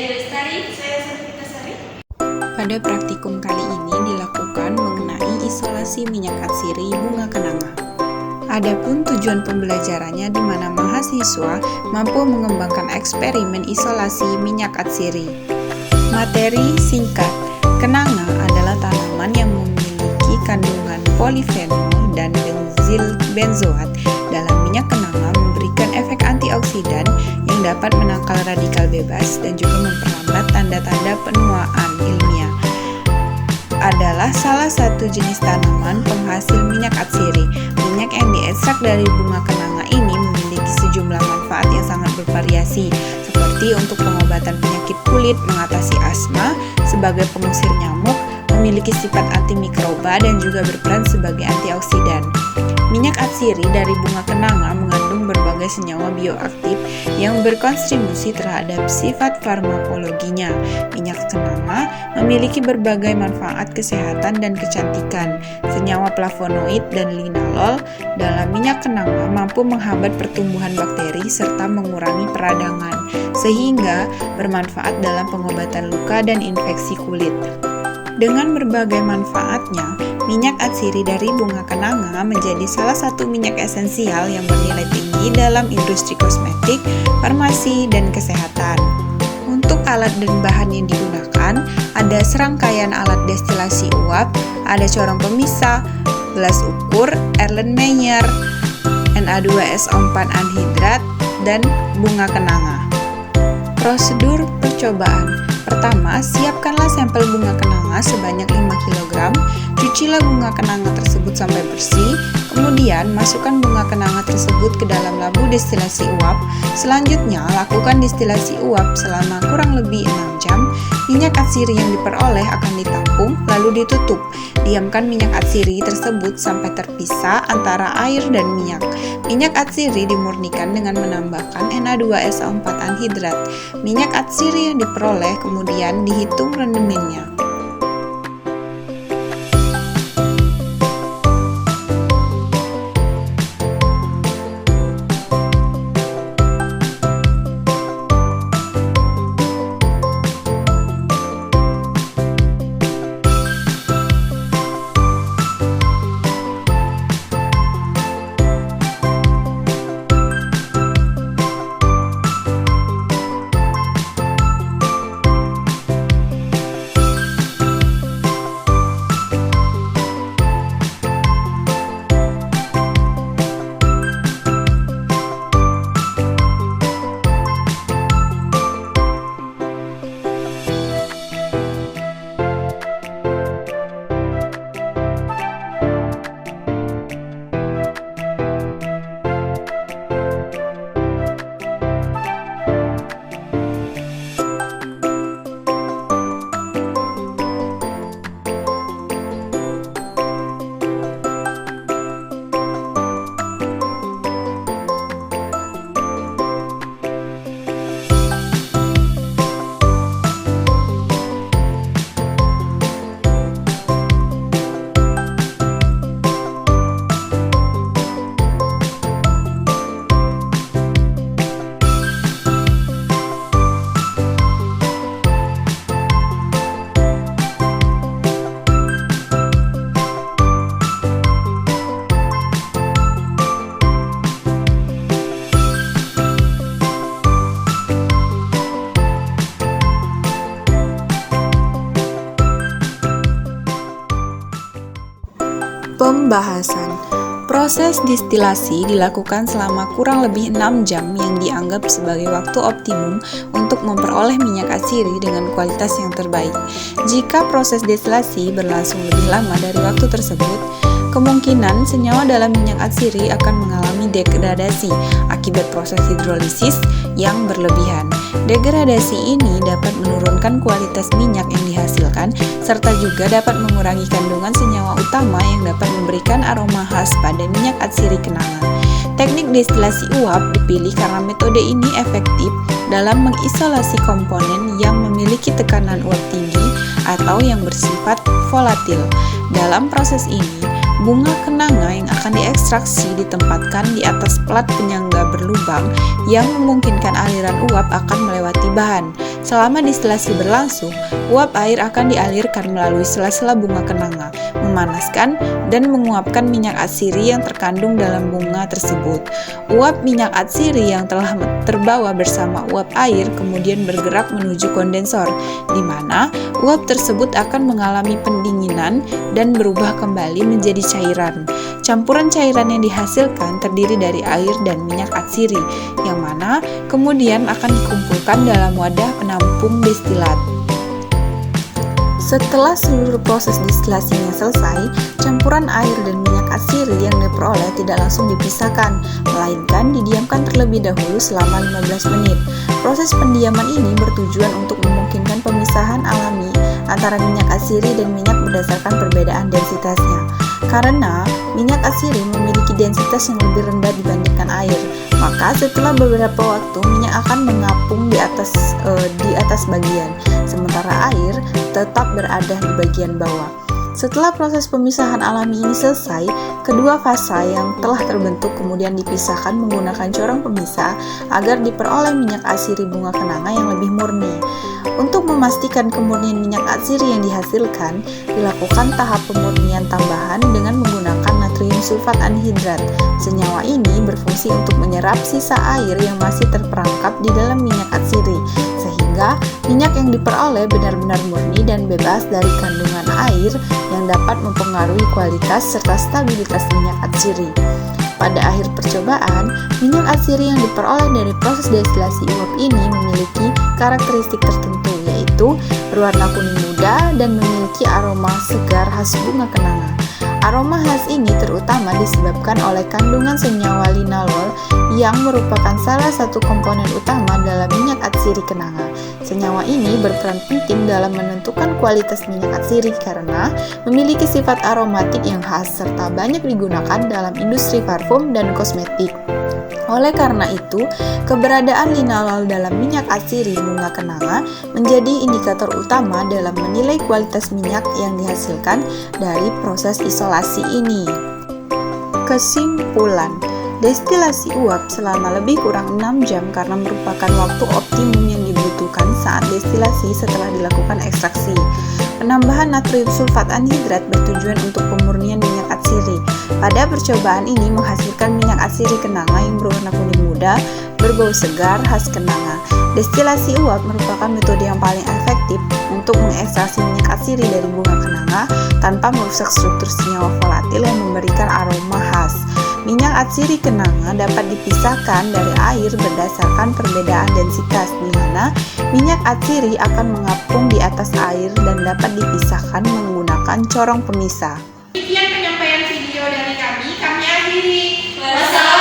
Saya Sarvita Sari. Pada praktikum kali ini dilakukan mengenai isolasi minyak atsiri bunga kenanga. Adapun tujuan pembelajarannya di mana mahasiswa mampu mengembangkan eksperimen isolasi minyak atsiri. Materi singkat. Kenanga adalah tanaman yang memiliki kandungan polifenol dan benzil benzoat. Dalam minyak kenanga memberikan efek antioksidan yang dapat menangkal radikal bebas dan juga memperlambat tanda-tanda penuaan ilmiah. Adalah salah satu jenis tanaman penghasil minyak atsiri. Minyak yang diekstrak dari bunga kenanga ini memiliki sejumlah manfaat yang sangat bervariasi, seperti untuk pengobatan penyakit kulit, mengatasi asma, sebagai pengusir nyamuk, memiliki sifat antimikroba, dan juga berperan sebagai antioksidan. Minyak atsiri dari bunga kenanga mengandung berbagai senyawa bioaktif yang berkontribusi terhadap sifat farmakologinya. Minyak kenanga memiliki berbagai manfaat kesehatan dan kecantikan. Senyawa flavonoid dan linalol dalam minyak kenanga mampu menghambat pertumbuhan bakteri serta mengurangi peradangan, sehingga bermanfaat dalam pengobatan luka dan infeksi kulit. Dengan berbagai manfaatnya, minyak atsiri dari bunga kenanga menjadi salah satu minyak esensial yang bernilai tinggi dalam industri kosmetik, farmasi, dan kesehatan. Untuk alat dan bahan yang digunakan, ada serangkaian alat destilasi uap, ada corong pemisah, gelas ukur, Erlenmeyer, Na2SO4 anhidrat, dan bunga kenanga. Prosedur percobaan. Pertama, siapkanlah sampel bunga kenanga sebanyak 5 kg, cucilah bunga kenanga tersebut sampai bersih, kemudian masukkan bunga kenanga tersebut ke dalam labu destilasi uap. Selanjutnya, lakukan destilasi uap selama kurang lebih 6 jam. Minyak atsiri yang diperoleh akan ditampung, lalu ditutup. Diamkan minyak atsiri tersebut sampai terpisah antara air dan minyak. Minyak atsiri dimurnikan dengan menambahkan Na2SO4 anhidrat. Minyak atsiri yang diperoleh kemudian dihitung rendemennya. Pembahasan. Proses distilasi dilakukan selama kurang lebih 6 jam yang dianggap sebagai waktu optimum untuk memperoleh minyak atsiri dengan kualitas yang terbaik. Jika proses destilasi berlangsung lebih lama dari waktu tersebut, kemungkinan senyawa dalam minyak atsiri akan mengalami degradasi akibat proses hidrolisis yang berlebihan. Degradasi ini dapat menurunkan kualitas minyak yang dihasilkan, serta juga dapat mengurangi kandungan senyawa utama yang dapat memberikan aroma khas pada minyak atsiri kenanga. Teknik destilasi uap dipilih karena metode ini efektif dalam mengisolasi komponen yang memiliki tekanan uap tinggi atau yang bersifat volatil. Dalam proses ini, bunga kenanga yang akan diekstraksi ditempatkan di atas plat penyangga berlubang yang memungkinkan aliran uap akan melewati bahan. Selama distilasi berlangsung, uap air akan dialirkan melalui sela-sela bunga kenanga, memanaskan dan menguapkan minyak atsiri yang terkandung dalam bunga tersebut. Uap minyak atsiri yang telah terbawa bersama uap air kemudian bergerak menuju kondensor, di mana uap tersebut akan mengalami pendinginan dan berubah kembali menjadi cairan. Campuran cairan yang dihasilkan terdiri dari air dan minyak atsiri, yang mana kemudian akan dikumpulkan dalam wadah penampung destilat. Setelah seluruh proses distilasinya selesai, campuran air dan minyak atsiri yang diperoleh tidak langsung dipisahkan, melainkan didiamkan terlebih dahulu selama 15 menit. Proses pendiaman ini bertujuan untuk memungkinkan pemisahan alami antara minyak atsiri dan minyak berdasarkan perbedaan densitasnya. Karena minyak atsiri memiliki densitas yang lebih rendah dibandingkan air, maka setelah beberapa waktu minyak akan mengapung di atas bagian, sementara air tetap berada di bagian bawah. Setelah proses pemisahan alami ini selesai, kedua fasa yang telah terbentuk kemudian dipisahkan menggunakan corong pemisah agar diperoleh minyak atsiri bunga kenanga yang lebih murni. Untuk memastikan kemurnian minyak atsiri yang dihasilkan, dilakukan tahap pemurnian tambahan dengan menggunakan natrium sulfat anhidrat. Senyawa ini berfungsi untuk menyerap sisa air yang masih terperangkap di dalam minyak atsiri, sehingga minyak yang diperoleh benar-benar murni dan bebas dari kandungan air yang dapat mempengaruhi kualitas serta stabilitas minyak atsiri. Pada akhir percobaan, minyak atsiri yang diperoleh dari proses destilasi uap ini memiliki karakteristik tertentu, yaitu berwarna kuning muda dan memiliki aroma segar khas bunga kenanga. Aroma khas ini terutama disebabkan oleh kandungan senyawa linalol yang merupakan salah satu komponen utama dalam minyak atsiri kenanga. Senyawa ini berperan penting dalam menentukan kualitas minyak atsiri karena memiliki sifat aromatik yang khas serta banyak digunakan dalam industri parfum dan kosmetik. Oleh karena itu, keberadaan linalol dalam minyak atsiri bunga kenanga menjadi indikator utama dalam menilai kualitas minyak yang dihasilkan dari proses isolasi ini. Kesimpulan, destilasi uap selama lebih kurang 6 jam karena merupakan waktu optimum yang dibutuhkan saat destilasi setelah dilakukan ekstraksi. Penambahan natrium sulfat anhidrat bertujuan untuk pemurnian minyak atsiri. Pada percobaan ini menghasilkan minyak atsiri kenanga yang berwarna kuning muda, berbau segar khas kenanga. Destilasi uap merupakan metode yang paling efektif untuk mengekstraksi minyak atsiri dari bunga kenanga tanpa merusak struktur senyawa volatil yang memberikan aroma khas. Minyak atsiri kenanga dapat dipisahkan dari air berdasarkan perbedaan densitas, di mana minyak atsiri akan mengapung di atas air dan dapat dipisahkan menggunakan corong pemisah. Sekian penyampaian video dari kami akhiri. Wassalamualaikum.